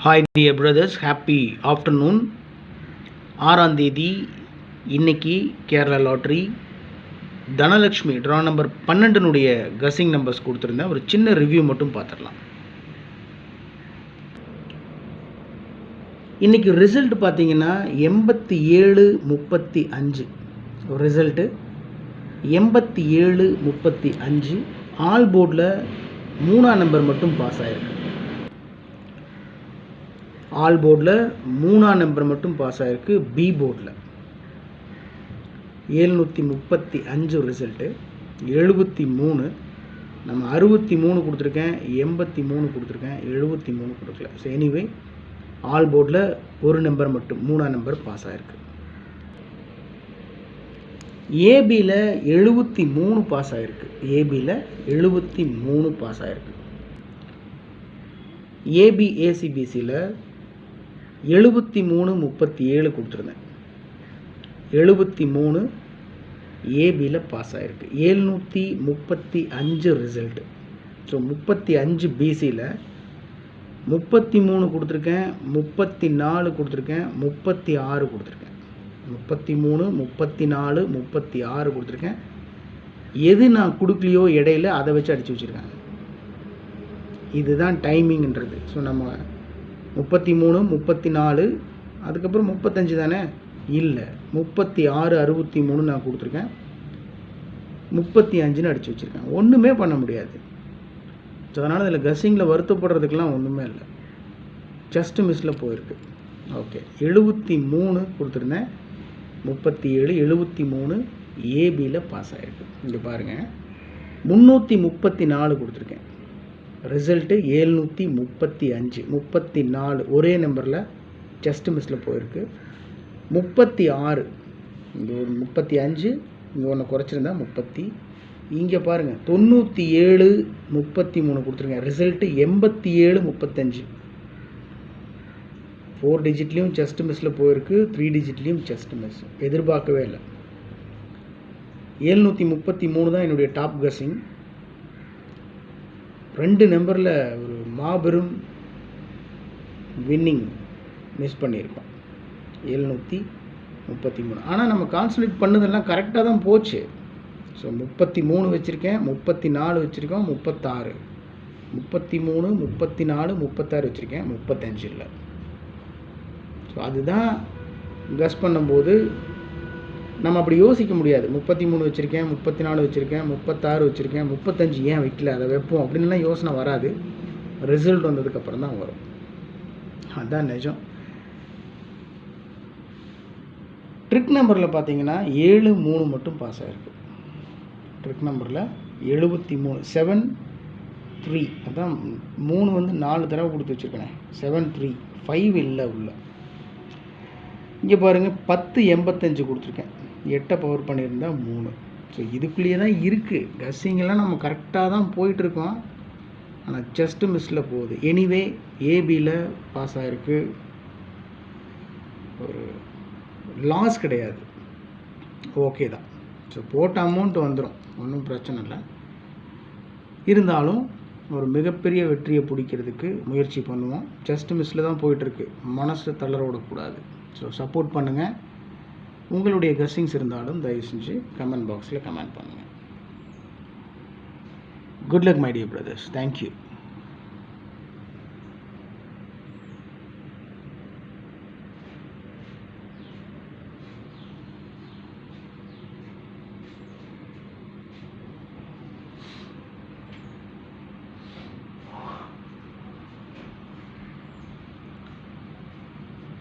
Hi dear brothers, happy afternoon. 6ஆம் தேதி இன்னைக்கு Kerala lottery Dhanalakshmi draw number 12 guessing numbers கொடுத்துருந்தேன். ஒரு சின்ன ரிவ்யூ மட்டும் பார்த்துடலாம். இன்றைக்கி ரிசல்ட் பார்த்தீங்கன்னா 87-35 ரிசல்ட்டு 87-35. ஆல் போர்டில் 3ஆம் நம்பர் மட்டும் பாஸ் ஆகிருக்கு. ஆல் போர்டில் 3ஆம் நம்பர் மட்டும் பாஸ் ஆகிருக்கு. பி போர்டில் 735 ரிசல்ட்டு 73. நம்ம 63 கொடுத்துருக்கேன், 83 கொடுத்துருக்கேன், 73 கொடுக்கல. ஸோ எனிவே ஆல் போர்டில் ஒரு நம்பர் மட்டும் 3ஆம் நம்பர் பாஸ் ஆகிருக்கு. ஏபியில் 73 பாஸ் ஆகிருக்கு. ஏபியில் 73 பாஸ் ஆகிருக்கு. ஏபி ஏசிபிசியில் 73-37 கொடுத்துருந்தேன். 73 ஏபியில் பாஸ் ஆகிருக்கு. 735 ரிசல்ட்டு. ஸோ 35 பிசியில் 33 கொடுத்துருக்கேன், 34 கொடுத்துருக்கேன், 36 கொடுத்துருக்கேன். 33, 34, 36 கொடுத்துருக்கேன். எது நான் கொடுக்கலையோ இடையில அதை வச்சு அடித்து வச்சுருக்காங்க. இதுதான் டைமிங்ன்றது. ஸோ நம்ம 33, 34, அதுக்கப்புறம் 35 தானே? இல்லை, 36, 63 நான் கொடுத்துருக்கேன், 35ன்னு அடித்து வச்சுருக்கேன். ஒன்றுமே பண்ண முடியாது. ஸோ அதனால் இதில் கஸ்ஸிங்கில் வருத்தப்படுறதுக்கெலாம் ஒன்றுமே இல்லை. ஜஸ்ட் மிஸ்ஸில் போயிருக்கு. ஓகே, 73 கொடுத்துருந்தேன், 37, 73 ஏபியில் பாஸ் ஆகிருக்கு. இங்கே பாருங்கள், 334 கொடுத்துருக்கேன். ரிசல்ட்டு 735, 34 ஒரே நம்பரில் ஜஸ்ட் மிஸ்ஸில் போயிருக்கு. 36, இங்கே ஒரு 35, இங்கே ஒன்று குறைச்சிருந்தா 30. இங்கே பாருங்கள் 97, 33 கொடுத்துருக்கேன். ரிசல்ட்டு 87-35. 4 டிஜிட்லேயும் ஜஸ்ட் மிஸ்ஸில் போயிருக்கு, 3 டிஜிட்லேயும் ஜஸ்ட் மிஸ். எதிர்பார்க்கவே இல்லை. 733 தான் என்னுடைய டாப் கஸ்ஸிங். 2 நம்பரில் ஒரு மாபெரும் வின்னிங் மிஸ் பண்ணியிருக்கோம். 733. ஆனால் நம்ம கான்சன்ட்ரேட் பண்ணதெல்லாம் கரெக்டாக தான் போச்சு. ஸோ 33 வச்சுருக்கேன், 34 வச்சுருக்கோம், 36, 33, 34, 36 வச்சுருக்கேன், 35 இல்லை. ஸோ அதுதான் கஸ் பண்ணும்போது நம்ம அப்படி யோசிக்க முடியாது. 33 வச்சுருக்கேன், 34 வச்சுருக்கேன், 36 வச்சுருக்கேன், 35 ஏன் வைக்கல, அதை வைப்போம் அப்படின்லாம் யோசனை வராது. ரிசல்ட் வந்ததுக்கப்புறம் தான் வரும். அதுதான் நிஜம். ட்ரிக் நம்பரில் பார்த்தீங்கன்னா 73 மட்டும் பாஸ் ஆகிருக்கு. ட்ரிக் நம்பரில் 73, 7-3. அதான் 3 வந்து 4 தடவை கொடுத்து வச்சுருக்கேன். 7-3, 5 இல்லை உள்ள. இங்கே பாருங்கள் 10-85 கொடுத்துருக்கேன். 8 பவர் பண்ணியிருந்தால் 3. ஸோ இதுக்குள்ளேயே தான் இருக்குது. கஸ்ஸிங்கெல்லாம் நம்ம கரெக்டாக தான் போயிட்டுருக்கோம். ஆனால் ஜஸ்ட் மிஸ்ஸில் போகுது. எனிவே ஏபியில் பாஸ் ஆகிருக்கு. ஒரு லாஸ் கிடையாது, ஓகே தான். ஸோ போட்ட அமௌண்ட் வந்துடும், ஒன்றும் பிரச்சனை இல்லை. இருந்தாலும் ஒரு மிகப்பெரிய வெற்றியை பிடிக்கிறதுக்கு முயற்சி பண்ணுவோம். ஜஸ்ட் மிஸ்ஸில் தான் போயிட்டுருக்கு. மனசு தளர விடக்கூடாது. ஸோ சப்போர்ட் பண்ணுங்கள். உங்களுடைய கஸ்ஸிங்ஸ் இருந்தாலும் தயவு செஞ்சு கமெண்ட் பாக்ஸில் கமெண்ட் பண்ணுங்கள். Good luck my dear brothers. Thank you.